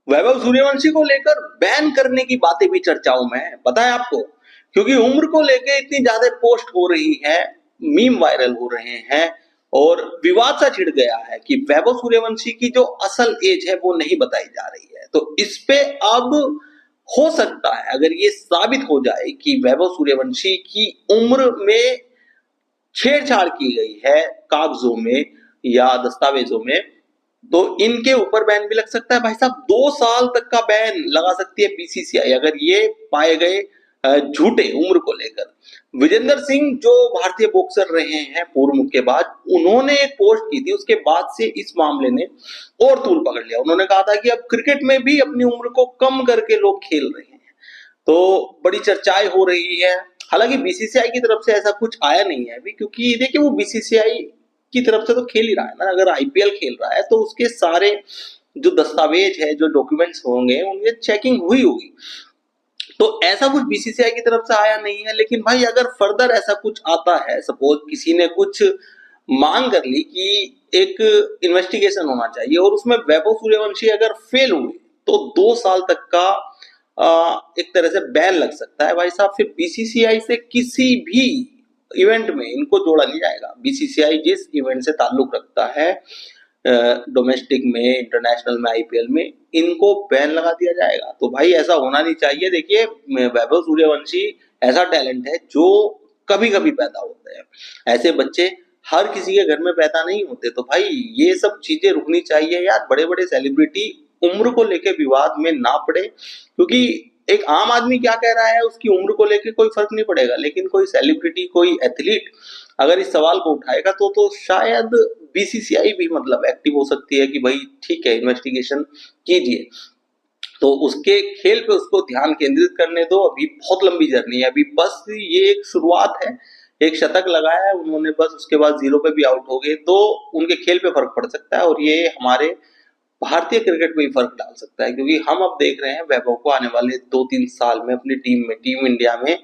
वैभव सूर्यवंशी को लेकर बैन करने की बातें भी चर्चाओं में है, पता है आपको? क्योंकि उम्र को लेके इतनी ज्यादा पोस्ट हो रही है, मीम वायरल हो रहे हैं और विवाद सा छिड़ गया है कि वैभव सूर्यवंशी की जो असल एज है वो नहीं बताई जा रही है। तो इस पे अब हो सकता है, अगर ये साबित हो जाए कि वैभव सूर्यवंशी की उम्र में छेड़छाड़ की गई है कागजों में या दस्तावेजों में, तो इनके ऊपर बैन भी लग सकता है। भाई साहब 2 साल तक का बैन लगा सकती है बीसीसीआई अगर ये पाए गए झूठे उम्र को लेकर। विजेंदर सिंह जो भारतीय बॉक्सर रहे हैं पूर्व मुक्केबाज, उन्होंने एक पोस्ट की थी, उसके बाद से इस मामले ने और तूल पकड़ लिया। उन्होंने कहा था कि अब क्रिकेट में भी अपनी उम्र को कम करके लोग खेल रहे हैं। तो बड़ी चर्चाएं हो रही है। हालांकि बीसीसीआई की तरफ से ऐसा कुछ आया नहीं है अभी, क्योंकि देखिए वो बीसीसीआई की तरफ से तो खेल ही रहा है ना। अगर आईपीएल खेल रहा है तो उसके सारे जो दस्तावेज है, जो डॉक्यूमेंट्स होंगे, उनकी चेकिंग हुई होगी। तो ऐसा कुछ बीसीसीआई की तरफ से आया नहीं है। लेकिन भाई अगर फर्दर ऐसा कुछ आता है, सपोज किसी ने कुछ मांग कर ली कि एक इन्वेस्टिगेशन होना चाहिए और उसमें वैभव सूर्यवंशी अगर फेल हुए तो 2 साल तक का एक तरह से बैन लग सकता है। भाई साहब फिर बीसीसीआई से किसी भी इवेंट में इनको जोड़ा नहीं जाएगा। बीसीसीआई जिस इवेंट से ताल्लुक रखता है, डोमेस्टिक में, इंटरनेशनल में, आईपीएल में, इनको बैन लगा दिया जाएगा। तो भाई ऐसा होना नहीं चाहिए। देखिए वैभव सूर्यवंशी ऐसा टैलेंट है जो कभी कभी पैदा होते हैं। ऐसे बच्चे हर किसी के घर में पैदा नहीं होते। तो भाई ये सब चीजें रुकनी चाहिए यार। बड़े बड़े सेलिब्रिटी उम्र को लेके विवाद में ना पड़े, क्योंकि एक आम आदमी क्या कह रहा है उसकी उम्र को लेके कोई फर्क नहीं पड़ेगा। लेकिन कोई सेलिब्रिटी, कोई एथलीट अगर इस सवाल को उठाएगा तो शायद बीसीसीआई भी मतलब एक्टिव हो सकती है कि भाई ठीक है, इन्वेस्टिगेशन कीजिए। तो उसके खेल पे उसको ध्यान केंद्रित करने दो। अभी बहुत लंबी जर्नी है, अभी बस ये एक शुरुआत है। एक शतक लगाया है उन्होंने बस, उसके बाद 0 पे भी आउट हो गए, तो उनके खेल पे फर्क पड़ सकता है और ये हमारे भारतीय क्रिकेट में भी फर्क डाल सकता है। क्योंकि हम अब देख रहे हैं वैभव को आने वाले 2-3 साल में अपनी टीम में, टीम इंडिया में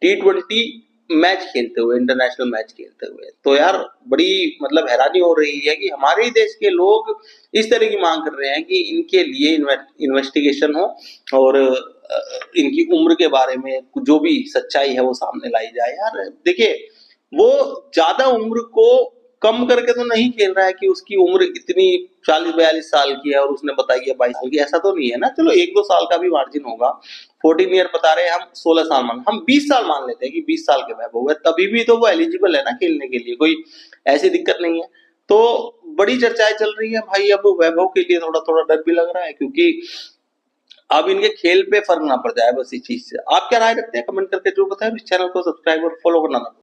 टी20 मैच खेलते हुए, इंटरनेशनल मैच खेलते हुए। तो यार बड़ी मतलब हैरानी हो रही है कि हमारे ही देश के लोग इस तरह की मांग कर रहे हैं कि इनके लिए इन्वेस्टिगेशन हो और इनकी उम्र के बारे में जो भी सच्चाई है वो सामने लाई जाए। यार देखिए वो ज्यादा उम्र को कम करके तो नहीं खेल रहा है कि उसकी उम्र इतनी 40-42 साल की है और उसने बताई है 22 साल की, ऐसा तो नहीं है ना। चलो 1-2 साल का भी मार्जिन होगा। 14 ईयर बता रहे हैं, हम 16 साल मान, हम 20 साल मान लेते हैं कि 20 साल के वैभव है, तभी भी तो वो एलिजिबल है ना खेलने के लिए, कोई ऐसी दिक्कत नहीं है। तो बड़ी चर्चाएं चल रही है भाई। अब वैभव के लिए थोड़ा थोड़ा डर भी लग रहा है, क्योंकि अब इनके खेल पे फर्क ना पड़ जाए बस इस चीज से। आप क्या राय रखते हैं कमेंट करके जरूर बताएं। इस चैनल को सब्सक्राइब और फॉलो करना ना भूलें।